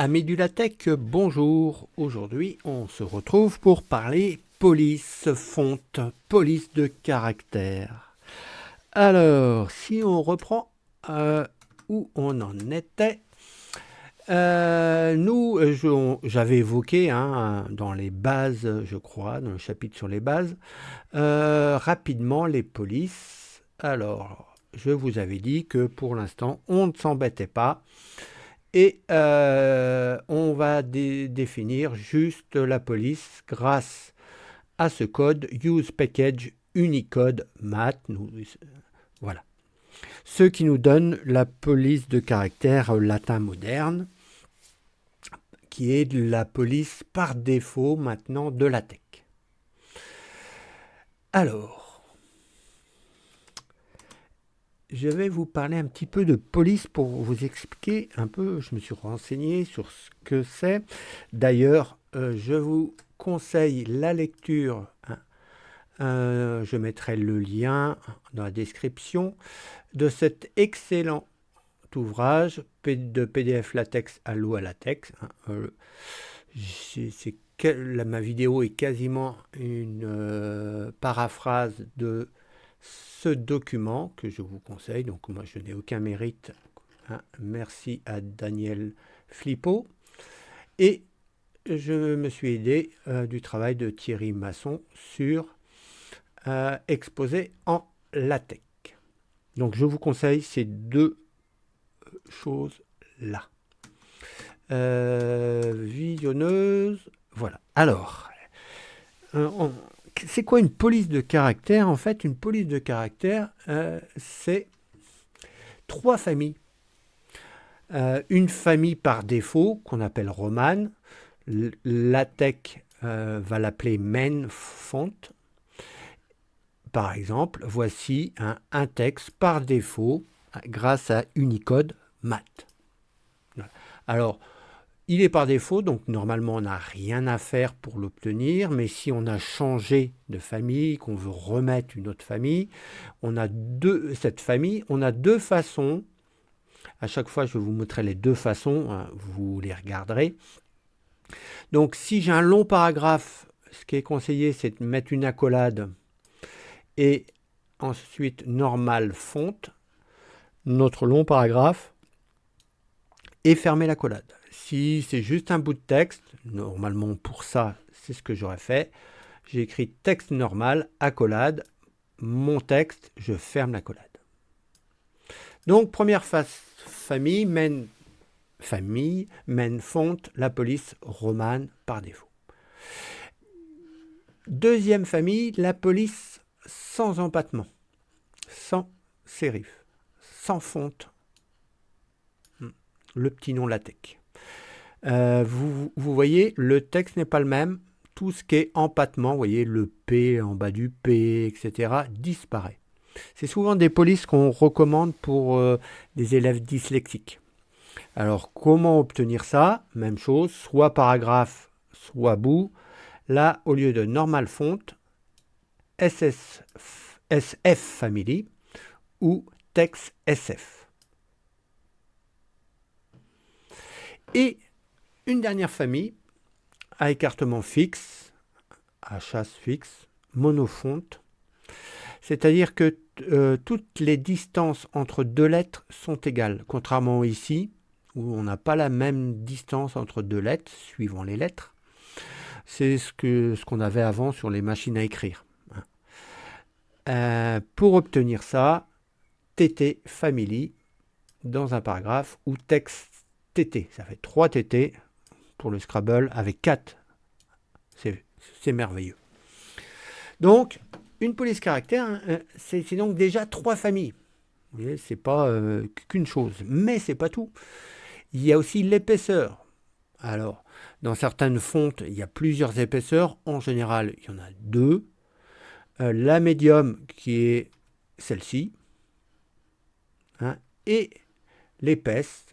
Amis du LaTeX, bonjour. Aujourd'hui, on se retrouve pour parler police fonte, police de caractère. Alors, si on reprend où on en était, j'avais évoqué dans les bases, je crois, dans le chapitre sur les bases, rapidement les polices. Alors, je vous avais dit que pour l'instant, on ne s'embêtait pas. Et on va définir juste la police grâce à ce code Use Package Unicode Mat. Voilà. Ce qui nous donne la police de caractère latin moderne, qui est la police par défaut maintenant de LaTeX. Alors, je vais vous parler un petit peu de police pour vous expliquer un peu. Je me suis renseigné sur ce que c'est. D'ailleurs, je vous conseille la lecture. Je mettrai le lien dans la description de cet excellent ouvrage de PDF LaTeX Allo à LaTeX. Ma vidéo est quasiment une paraphrase de ce document que je vous conseille. Donc moi je n'ai aucun mérite. Merci à Daniel Flippo. Et je me suis aidé du travail de Thierry Masson sur exposé en LaTeX. Donc je vous conseille ces deux choses là. Visionneuse, voilà. Alors, c'est quoi une police de caractère? En fait, une police de caractère, c'est trois familles. Une famille par défaut, qu'on appelle romane. LaTeX va l'appeler main font. Par exemple, voici un texte par défaut grâce à Unicode Mat. Alors, il est par défaut, donc normalement on n'a rien à faire pour l'obtenir, mais si on a changé de famille, qu'on veut remettre une autre famille, on a cette famille, on a deux façons. À chaque fois, je vous montrerai les deux façons, vous les regarderez. Donc, si j'ai un long paragraphe, ce qui est conseillé, c'est de mettre une accolade et ensuite normal fonte, notre long paragraphe, et fermer l'accolade. Si c'est juste un bout de texte, normalement pour ça, c'est ce que j'aurais fait. J'ai écrit texte normal, accolade, mon texte, je ferme l'accolade. Donc, première famille, main font, la police romane par défaut. Deuxième famille, la police sans empattement, sans sérif, sans fonte, le petit nom LaTeX. Vous voyez, le texte n'est pas le même. Tout ce qui est empattement, vous voyez, le P en bas du P, etc., disparaît. C'est souvent des polices qu'on recommande pour des élèves dyslexiques. Alors, comment obtenir ça? Même chose, soit paragraphe, soit bout. Là, au lieu de normal font, SF family ou texte SF. Et une dernière famille à écartement fixe, à chasse fixe, monofonte, c'est-à-dire que toutes les distances entre deux lettres sont égales, contrairement ici, où on n'a pas la même distance entre deux lettres, suivant les lettres. C'est ce qu'on avait avant sur les machines à écrire. Pour obtenir ça, TT family dans un paragraphe ou texte TT. Ça fait 3 TT pour le Scrabble avec 4. C'est merveilleux. Donc, une police caractère, c'est donc déjà 3 familles. Vous voyez, c'est pas qu'une chose. Mais c'est pas tout. Il y a aussi l'épaisseur. Alors, dans certaines fontes, il y a plusieurs épaisseurs. En général, il y en a 2. La médium, qui est celle-ci. Et l'épaisse,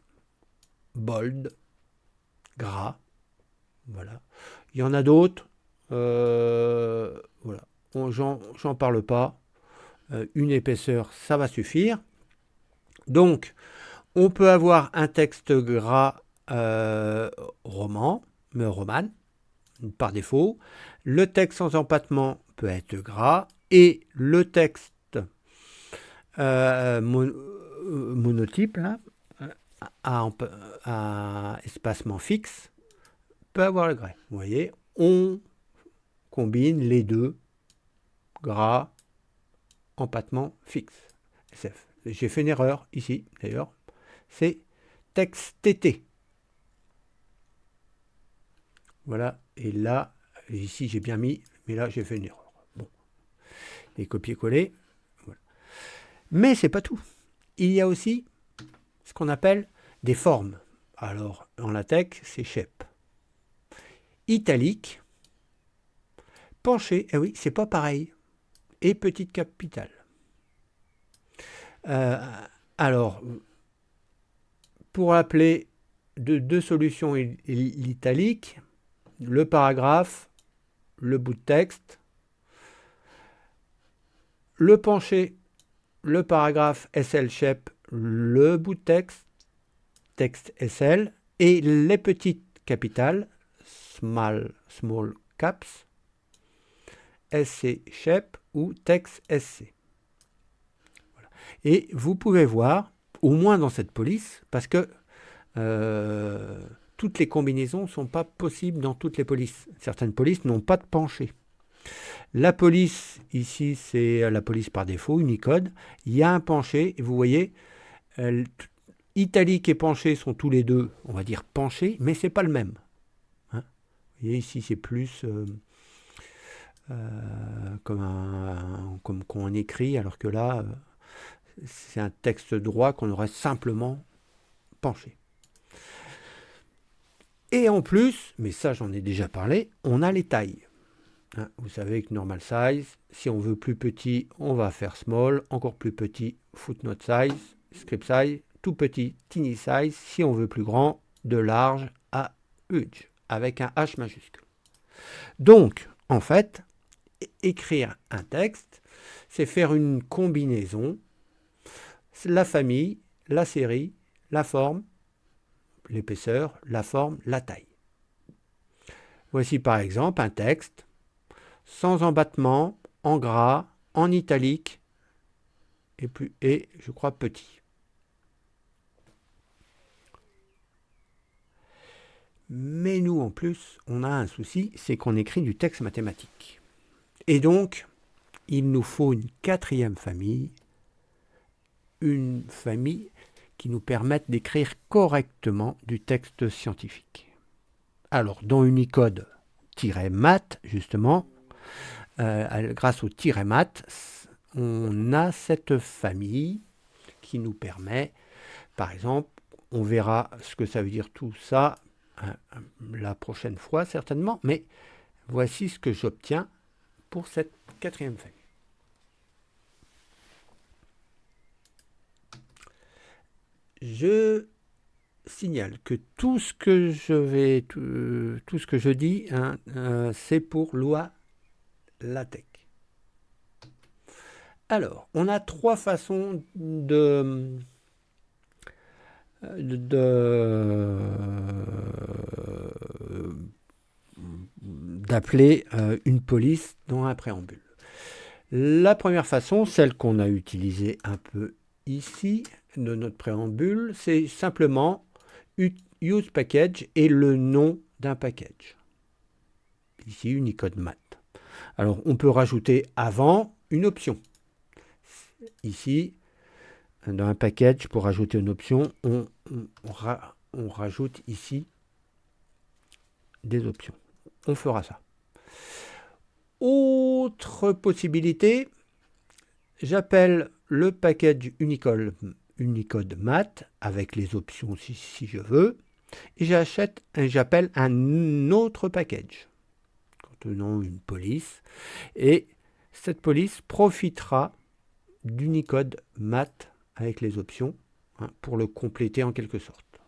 bold, gras. Voilà. Il y en a d'autres. Voilà. J'en parle pas. Une épaisseur, ça va suffire. Donc, on peut avoir un texte gras roman, roman, par défaut. Le texte sans empattement peut être gras et le texte monotype, là, à espacement fixe, peut avoir le gras. Vous voyez, on combine les deux, gras, empattement fixe. SF. J'ai fait une erreur ici, d'ailleurs. C'est texte TT. Voilà, et là, ici j'ai bien mis, mais là j'ai fait une erreur. Bon, les copier-coller. Voilà. Mais c'est pas tout. Il y a aussi ce qu'on appelle des formes. Alors, en LaTeX, c'est shape. Italique, penché, eh oui, c'est pas pareil. Et petite capitale. Alors, pour appeler deux solutions l'italique, le paragraphe, le bout de texte, le penché, le paragraphe SL shape, le bout de texte, texte SL, et les petites capitales, small caps, SC shape ou texte SC. Voilà. Et vous pouvez voir, au moins dans cette police, parce que toutes les combinaisons ne sont pas possibles dans toutes les polices. Certaines polices n'ont pas de penché. La police, ici, c'est la police par défaut, Unicode. Il y a un penché, et vous voyez, italique et penché sont tous les deux, on va dire penchés, mais c'est pas le même. Hein, vous voyez, ici, c'est plus comme quand on écrit, alors que là, c'est un texte droit qu'on aurait simplement penché. Et en plus, mais ça j'en ai déjà parlé, on a les tailles. Hein, vous savez que normal size, si on veut plus petit, on va faire small, encore plus petit, footnote size, script size, tout petit, tiny size, si on veut plus grand, de large à huge, avec un H majuscule. Donc, en fait, écrire un texte, c'est faire une combinaison, la famille, la série, la forme, l'épaisseur, la forme, la taille. Voici par exemple un texte sans embattement, en gras, en italique et je crois petit. Mais nous en plus, on a un souci, c'est qu'on écrit du texte mathématique. Et donc, il nous faut une quatrième famille, une famille qui nous permette d'écrire correctement du texte scientifique. Alors, dans Unicode-Math, justement, grâce au -mat, on a cette famille qui nous permet, par exemple, on verra ce que ça veut dire tout ça la prochaine fois certainement, mais voici ce que j'obtiens pour cette quatrième famille. Je signale que tout ce que je dis, c'est pour loi LaTeX. Alors, on a trois façons d'appeler une police dans un préambule. La première façon, celle qu'on a utilisée un peu ici, de notre préambule, c'est simplement use package et le nom d'un package. Ici, Unicode-Math. Alors, on peut rajouter avant une option. Ici, dans un package, pour rajouter une option, on rajoute ici des options. On fera ça. Autre possibilité, j'appelle le package Unicode-Math avec les options si je veux, et j'appelle un autre package contenant une police, et cette police profitera d'Unicode-Math avec les options pour le compléter en quelque sorte.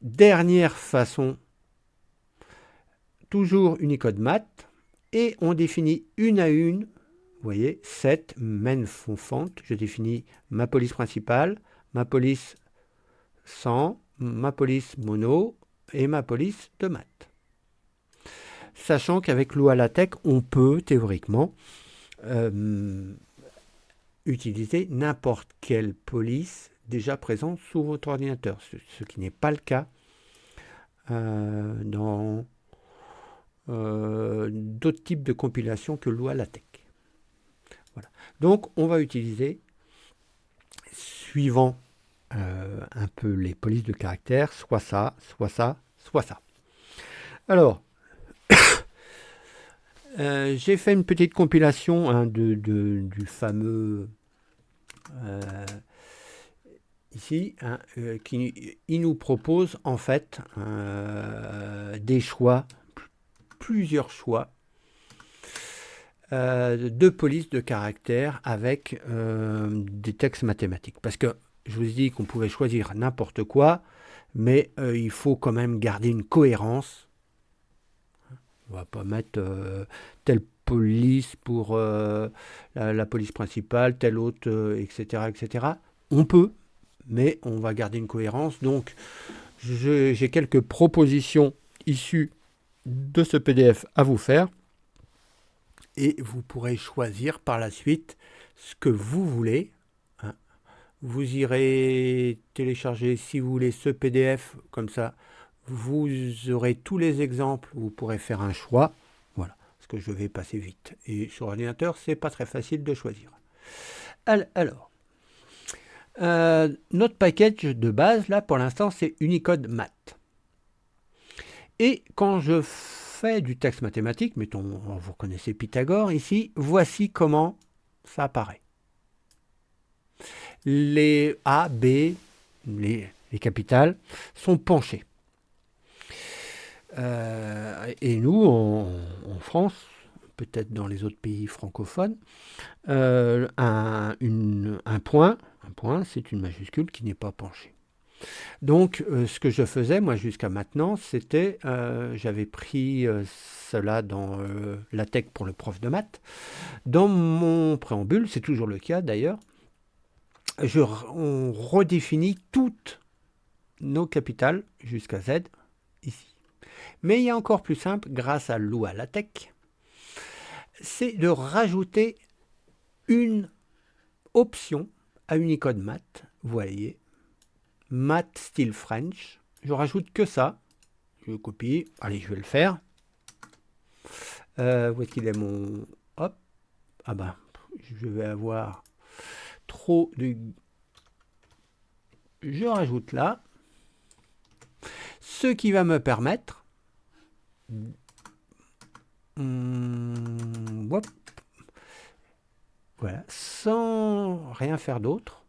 Dernière façon, toujours Unicode-Math, et on définit une à une, vous voyez, set main font, je définis ma police principale, ma police 100, ma police mono et ma police de maths. Sachant qu'avec Lua LaTeX, on peut théoriquement utiliser n'importe quelle police déjà présente sur votre ordinateur, ce qui n'est pas le cas dans d'autres types de compilations que Lua LaTeX. Voilà. Donc, on va utiliser, suivant un peu les polices de caractère, soit ça, soit ça, soit ça. Alors, j'ai fait une petite compilation du fameux ici, il nous propose en fait des choix, plusieurs choix de police de caractère avec des textes mathématiques. Parce que je vous ai dit qu'on pouvait choisir n'importe quoi, mais il faut quand même garder une cohérence. On va pas mettre telle police pour la police principale, telle autre, etc., etc. On peut, mais on va garder une cohérence. Donc, j'ai quelques propositions issues de ce PDF à vous faire. Et vous pourrez choisir par la suite ce que vous voulez. Vous irez télécharger, si vous voulez, ce PDF, comme ça, vous aurez tous les exemples, vous pourrez faire un choix. Voilà, parce que je vais passer vite. Et sur ordinateur, c'est pas très facile de choisir. Alors, notre package de base, là, pour l'instant, c'est Unicode Math. Et quand je fais du texte mathématique, mettons, vous connaissez Pythagore ici, voici comment ça apparaît. Les A, B, les capitales sont penchées. Et nous, en France, peut-être dans les autres pays francophones, un point, c'est une majuscule qui n'est pas penchée. Donc, ce que je faisais, moi, jusqu'à maintenant, c'était, j'avais pris cela dans LaTeX pour le prof de maths. Dans mon préambule, c'est toujours le cas d'ailleurs, on redéfinit toutes nos capitales jusqu'à Z ici. Mais il y a encore plus simple, grâce à Lua LaTeX, c'est de rajouter une option à Unicode Math. Vous voyez, Math style French. Je rajoute que ça. Je copie. Allez, je vais le faire. Où est-ce qu'il est mon... Hop. Ah ben, je vais avoir trop de... Je rajoute là. Ce qui va me permettre... hop. Voilà. Sans rien faire d'autre,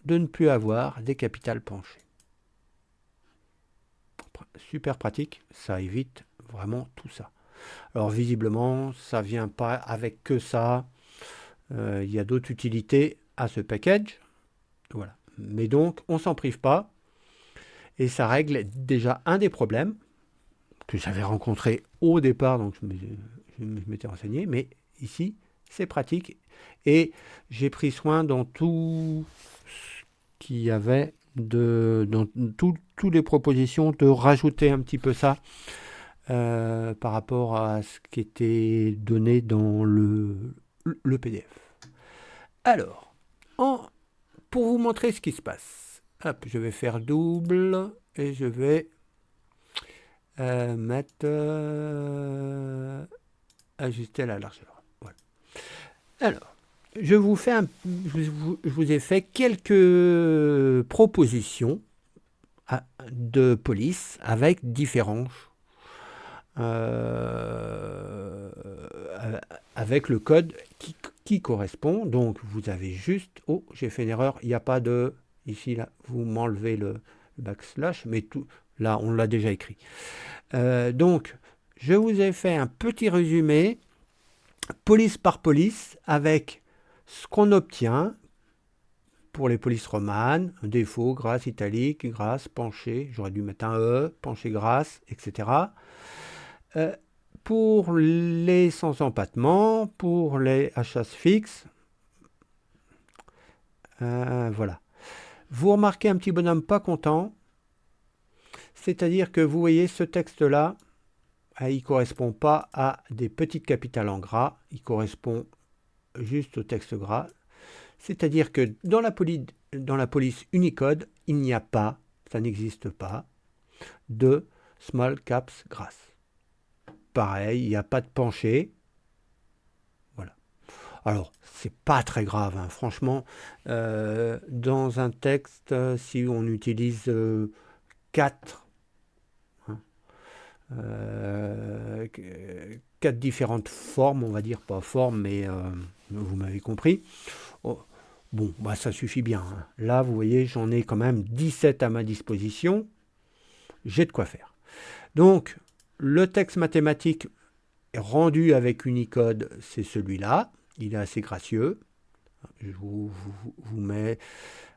de ne plus avoir des capitales penchées. Super pratique, ça évite vraiment tout ça. Alors visiblement, ça vient pas avec que ça. Il y a d'autres utilités à ce package. Voilà. Mais donc, on s'en prive pas. Et ça règle déjà un des problèmes que j'avais rencontré au départ, donc je m'étais renseigné. Mais ici, c'est pratique. Et j'ai pris soin dans tout ce qu'il y avait, dans toutes les propositions, de rajouter un petit peu ça par rapport à ce qui était donné dans le PDF. Alors, pour vous montrer ce qui se passe, hop, je vais faire double et je vais mettre ajuster la largeur. Voilà. Alors, je vous ai fait quelques propositions de police avec différents avec le code qui correspond. Donc vous avez juste, oh, j'ai fait une erreur, il n'y a pas de, ici là, vous m'enlevez le backslash, mais tout là on l'a déjà écrit. Donc je vous ai fait un petit résumé police par police avec ce qu'on obtient pour les polices romanes, défaut, grâce, italique, grâce, penché, j'aurais dû mettre un E, penché, grâce, etc. Pour les sans empattement, pour les HS fixes, voilà. Vous remarquez un petit bonhomme pas content, C'est-à-dire que vous voyez ce texte-là, il ne correspond pas à des petites capitales en gras, il correspond juste au texte gras. C'est-à-dire que dans la police Unicode, il n'y a pas, ça n'existe pas, de small caps gras. Pareil, il n'y a pas de penché. Voilà. Alors, c'est pas très grave, hein. Franchement, dans un texte, si on utilise 4 quatre différentes formes, on va dire, pas formes, mais vous m'avez compris. Oh, bon, bah ça suffit bien, hein. Là, vous voyez, j'en ai quand même 17 à ma disposition. J'ai de quoi faire. Donc, le texte mathématique rendu avec Unicode, c'est celui-là. Il est assez gracieux. Je vous mets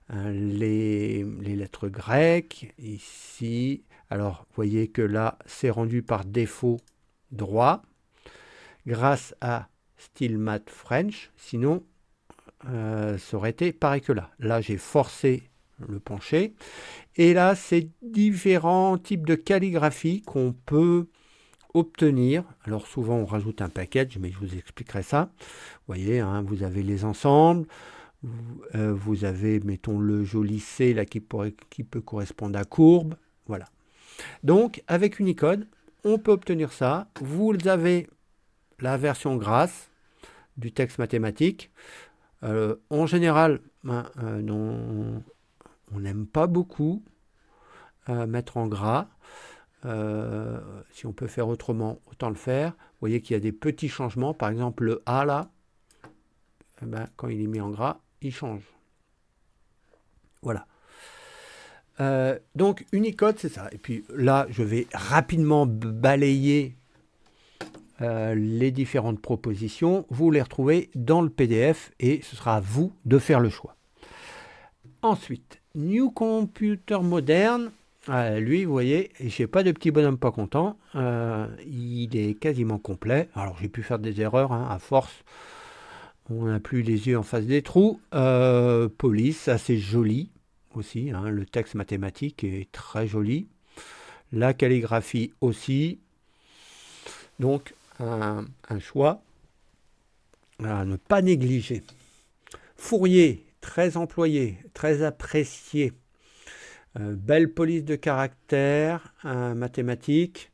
les lettres grecques ici. Alors, vous voyez que là, c'est rendu par défaut droit grâce à StillMath French. Sinon, ça aurait été pareil que là. Là, j'ai forcé le penché. Et là, c'est différents types de calligraphie qu'on peut obtenir. Alors souvent, on rajoute un package, mais je vous expliquerai ça. Vous voyez, hein, vous avez les ensembles. Vous avez, mettons, le joli C là, qui peut correspondre à courbe. Voilà. Donc, avec Unicode, on peut obtenir ça. Vous avez la version grasse du texte mathématique. En général, on n'aime pas beaucoup mettre en gras. Si on peut faire autrement, autant le faire. Vous voyez qu'il y a des petits changements. Par exemple, le A là, quand il est mis en gras, il change. Voilà. Donc Unicode, c'est ça. Et puis là, je vais rapidement balayer les différentes propositions. Vous les retrouvez dans le PDF et ce sera à vous de faire le choix. Ensuite, New Computer Modern. Lui, vous voyez, je n'ai pas de petit bonhomme pas content. Il est quasiment complet. Alors, j'ai pu faire des erreurs, hein, à force. On n'a plus les yeux en face des trous. Police, assez joli aussi. Hein, le texte mathématique est très joli. La calligraphie aussi. Donc, un choix à ne pas négliger. Fourier, très employé, très apprécié. Belle police de caractère, mathématique.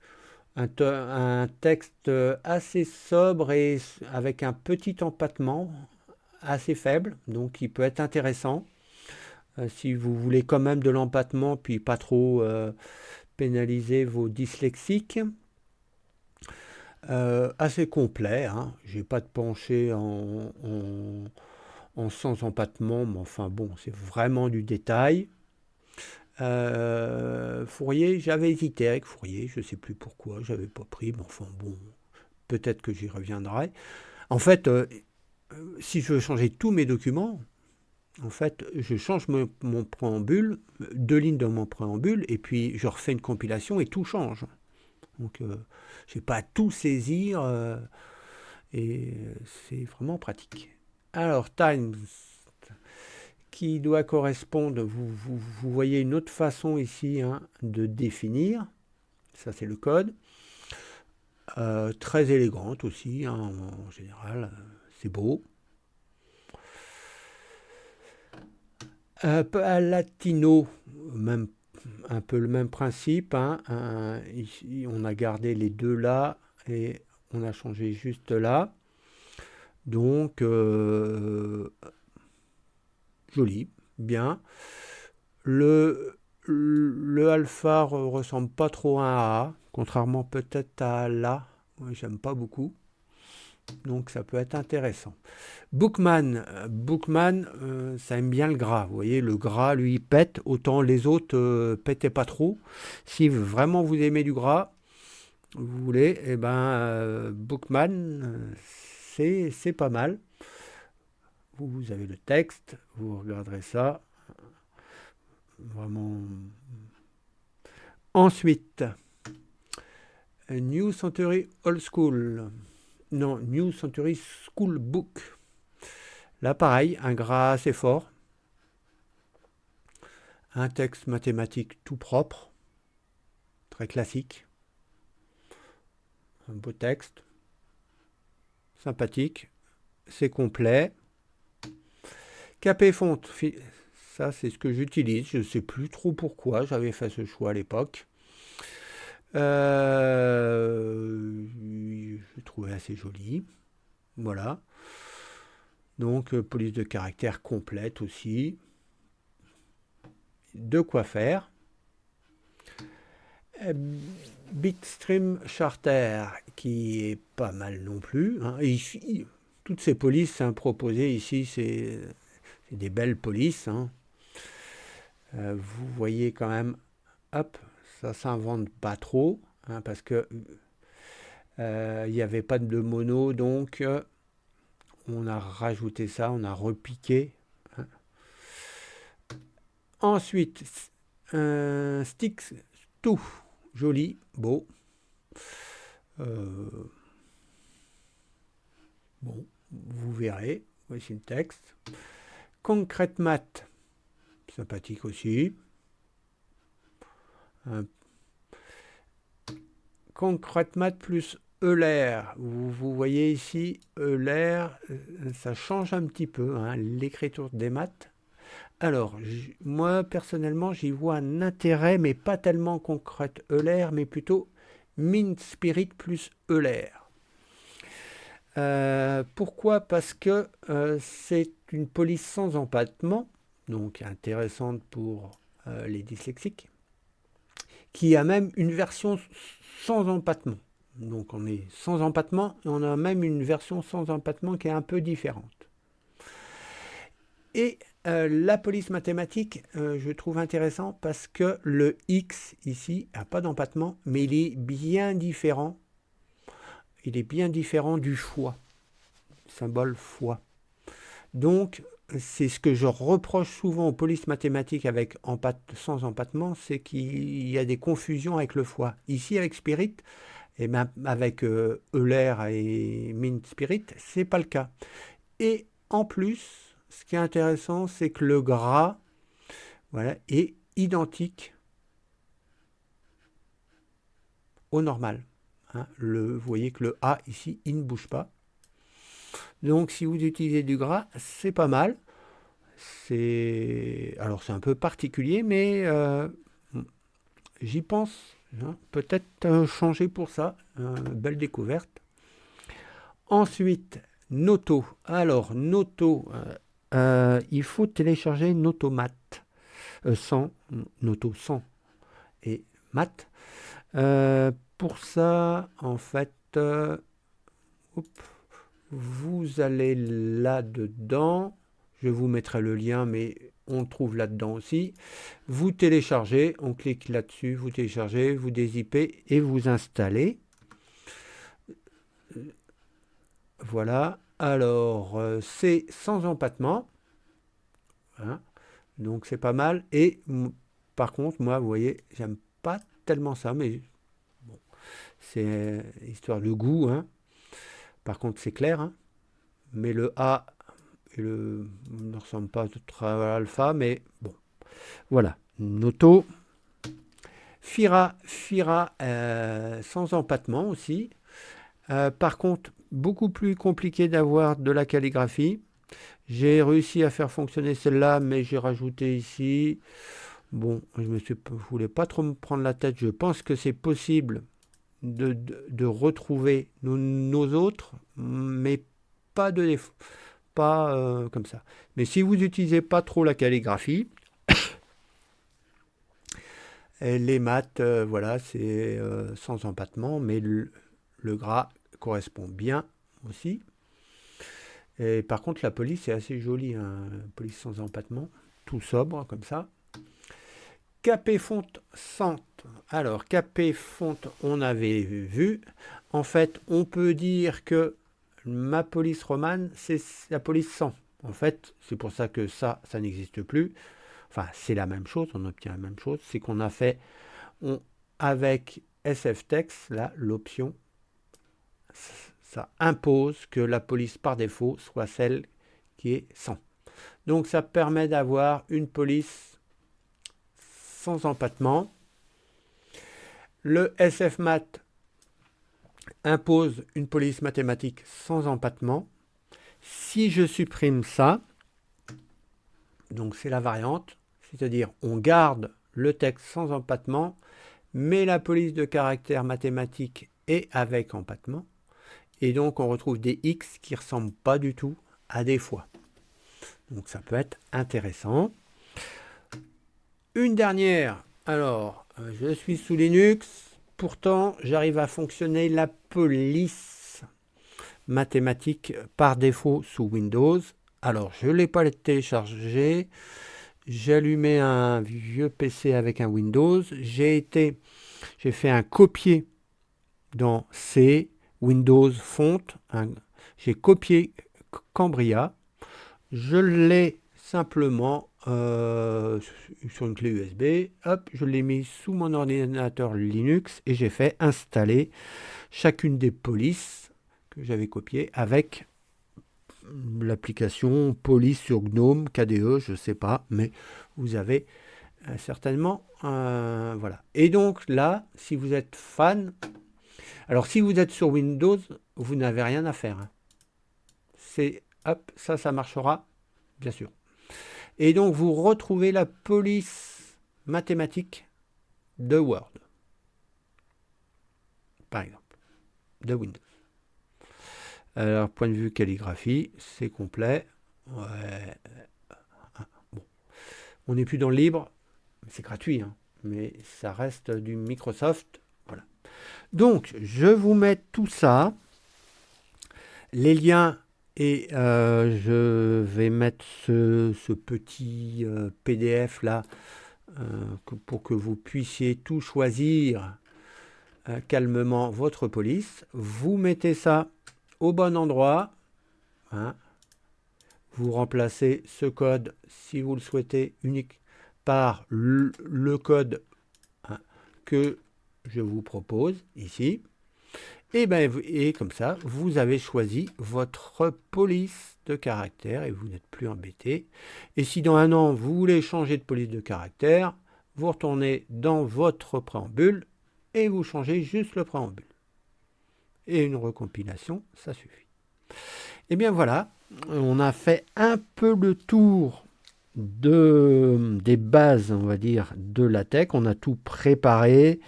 Un texte assez sobre et avec un petit empattement assez faible, donc il peut être intéressant si vous voulez quand même de l'empattement puis pas trop pénaliser vos dyslexiques. Assez complet, hein. J'ai pas de pencher en sans empattement, mais enfin bon, c'est vraiment du détail. Fourier, j'avais hésité avec Fourier, je ne sais plus pourquoi, j'avais pas pris, mais enfin bon, peut-être que j'y reviendrai. En fait, si je veux changer tous mes documents, en fait, je change mon préambule, 2 lignes dans mon préambule, et puis je refais une compilation et tout change. Donc, je n'ai pas à tout saisir, et c'est vraiment pratique. Alors, Times, qui doit correspondre, vous voyez une autre façon ici, hein, de définir. Ça, c'est le code. Très élégante aussi, hein, en général, c'est beau. Palatino, même, un peu le même principe, hein, ici, on a gardé les deux là et on a changé juste là. Donc, joli, bien. Le alpha ressemble pas trop à un A, contrairement peut-être à là. Moi, j'aime pas beaucoup. Donc ça peut être intéressant. Bookman, ça aime bien le gras. Vous voyez, le gras, lui, il pète. Autant les autres pétaient pas trop. Si vraiment vous aimez du gras, vous voulez, eh ben, Bookman, c'est pas mal. Vous avez le texte, vous regarderez ça. Vraiment. Ensuite, New Century Old School. Non, New Century School Book. Là, pareil, un gras assez fort. Un texte mathématique tout propre. très classique. Un beau texte, sympathique, c'est complet. Capé fonte, ça c'est ce que j'utilise, je ne sais plus trop pourquoi, j'avais fait ce choix à l'époque. Je trouvais assez joli. Voilà. Donc, police de caractère complète aussi. De quoi faire. Bitstream Charter, qui est pas mal non plus. Hein. Ici, toutes ces polices proposées ici, c'est des belles polices. Hein. Vous voyez quand même, hop, ça s'invente pas trop, hein, parce que il n'y avait pas de mono, donc on a rajouté ça, on a repiqué. Hein. Ensuite, Sticks tout joli, beau. Bon, vous verrez. Voici le texte. Concrete Math, sympathique aussi. Concrete Math plus Euler. Vous voyez ici, Euler, ça change un petit peu, hein, l'écriture des maths. Alors, moi, personnellement, j'y vois un intérêt, mais pas tellement Concrete Euler, mais plutôt Mint Spirit plus Euler. Pourquoi? Parce que c'est une police sans empattement, donc intéressante pour les dyslexiques, qui a même une version sans empattement. Donc on est sans empattement et on a même une version sans empattement qui est un peu différente. Et la police mathématique, je trouve intéressant parce que le X ici n'a pas d'empattement, mais il est bien différent. Il est bien différent du fois, symbole fois. Donc, c'est ce que je reproche souvent aux polices mathématiques avec sans empattement, c'est qu'il y a des confusions avec le fois. Ici, avec Spirit, et même avec Euler et Mint Spirit, c'est pas le cas. Et en plus, ce qui est intéressant, c'est que le gras, voilà, est identique au normal. Hein, vous voyez que le A ici, il ne bouge pas. Donc si vous utilisez du gras, c'est pas mal. Alors c'est un peu particulier, mais j'y pense. Hein, peut-être changer pour ça. Belle découverte. Ensuite, Noto. Alors, Noto, il faut télécharger Notomat. Sans, Noto 100 et Mat. Pour ça, en fait, vous allez là-dedans. Je vous mettrai le lien, mais on le trouve là-dedans aussi. Vous téléchargez, on clique là-dessus, vous téléchargez, vous dézippez et vous installez. Voilà. Alors, c'est sans empattement. Hein. Donc, c'est pas mal. Et par contre, moi, vous voyez, j'aime pas tellement ça, mais bon, c'est histoire de goût. Hein. Par contre, c'est clair. Hein. Mais le A ne ressemble pas à alpha, mais bon. Voilà. Noto. Fira sans empattement aussi. Par contre, beaucoup plus compliqué d'avoir de la calligraphie. J'ai réussi à faire fonctionner celle-là, mais j'ai rajouté ici. Bon, je voulais pas trop me prendre la tête. Je pense que c'est possible de retrouver nos autres, mais pas de défaut. Pas comme ça. Mais si vous n'utilisez pas trop la calligraphie, les maths, voilà, c'est sans empattement, mais le gras correspond bien aussi. Et par contre, la police est assez jolie, hein, police sans empattement, tout sobre comme ça. Capé fonte centre. Alors, capé fonte, on avait vu. En fait, on peut dire que ma police romane, c'est la police 100. En fait, c'est pour ça que ça n'existe plus. Enfin, c'est la même chose, on obtient la même chose. C'est qu'on a fait, avec SFTeX, là, l'option, ça impose que la police par défaut soit celle qui est 100. Donc, ça permet d'avoir une police sans empattement. Le SF-Math impose une police mathématique sans empattement. Si je supprime ça, donc c'est la variante, c'est-à-dire on garde le texte sans empattement, mais la police de caractère mathématique est avec empattement. Et donc on retrouve des X qui ne ressemblent pas du tout à des fois. Donc ça peut être intéressant. Une dernière, alors je suis sous Linux, pourtant j'arrive à fonctionner la police mathématique par défaut sous Windows. Alors je ne l'ai pas téléchargé, j'ai allumé un vieux PC avec un Windows, j'ai fait un copier dans C, Windows Font, j'ai copié Cambria, je l'ai simplement sur une clé USB, hop, je l'ai mis sous mon ordinateur Linux et j'ai fait installer chacune des polices que j'avais copiées avec l'application police sur GNOME, KDE, je ne sais pas, mais vous avez certainement, voilà. Et donc là, si vous êtes fan, alors si vous êtes sur Windows, vous n'avez rien à faire. Hein. C'est, hop, ça marchera, bien sûr. Et donc, vous retrouvez la police mathématique de Word, par exemple, de Windows. Alors, point de vue calligraphie, c'est complet. Ouais. Bon. On n'est plus dans le libre, c'est gratuit, hein, mais ça reste du Microsoft. Voilà. Donc, je vous mets tout ça, les liens. Et je vais mettre ce petit PDF là pour que vous puissiez tout choisir calmement votre police. Vous mettez ça au bon endroit. Hein. Vous remplacez ce code, si vous le souhaitez, unique par le code que je vous propose ici. Et comme ça, vous avez choisi votre police de caractère et vous n'êtes plus embêté. Et si dans un an, vous voulez changer de police de caractère, vous retournez dans votre préambule et vous changez juste le préambule. Et une recompilation, ça suffit. Et bien voilà, on a fait un peu le tour des bases, on va dire, de la tech. On a tout préparé.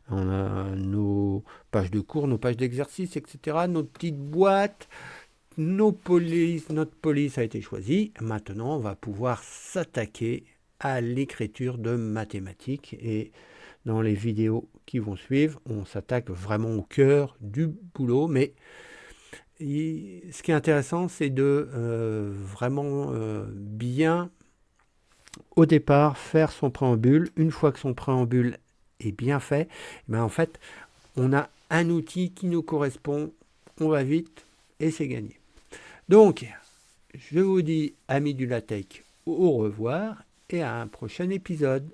On a nos pages de cours, nos pages d'exercice, etc. Nos petites boîtes, notre police a été choisie. Maintenant, on va pouvoir s'attaquer à l'écriture de mathématiques. Et dans les vidéos qui vont suivre, on s'attaque vraiment au cœur du boulot. Mais ce qui est intéressant, c'est de vraiment bien, au départ, faire son préambule. Une fois que son préambule est bien fait, en fait, on a un outil qui nous correspond, on va vite et c'est gagné. Donc, je vous dis, amis du LaTeX, au revoir et à un prochain épisode.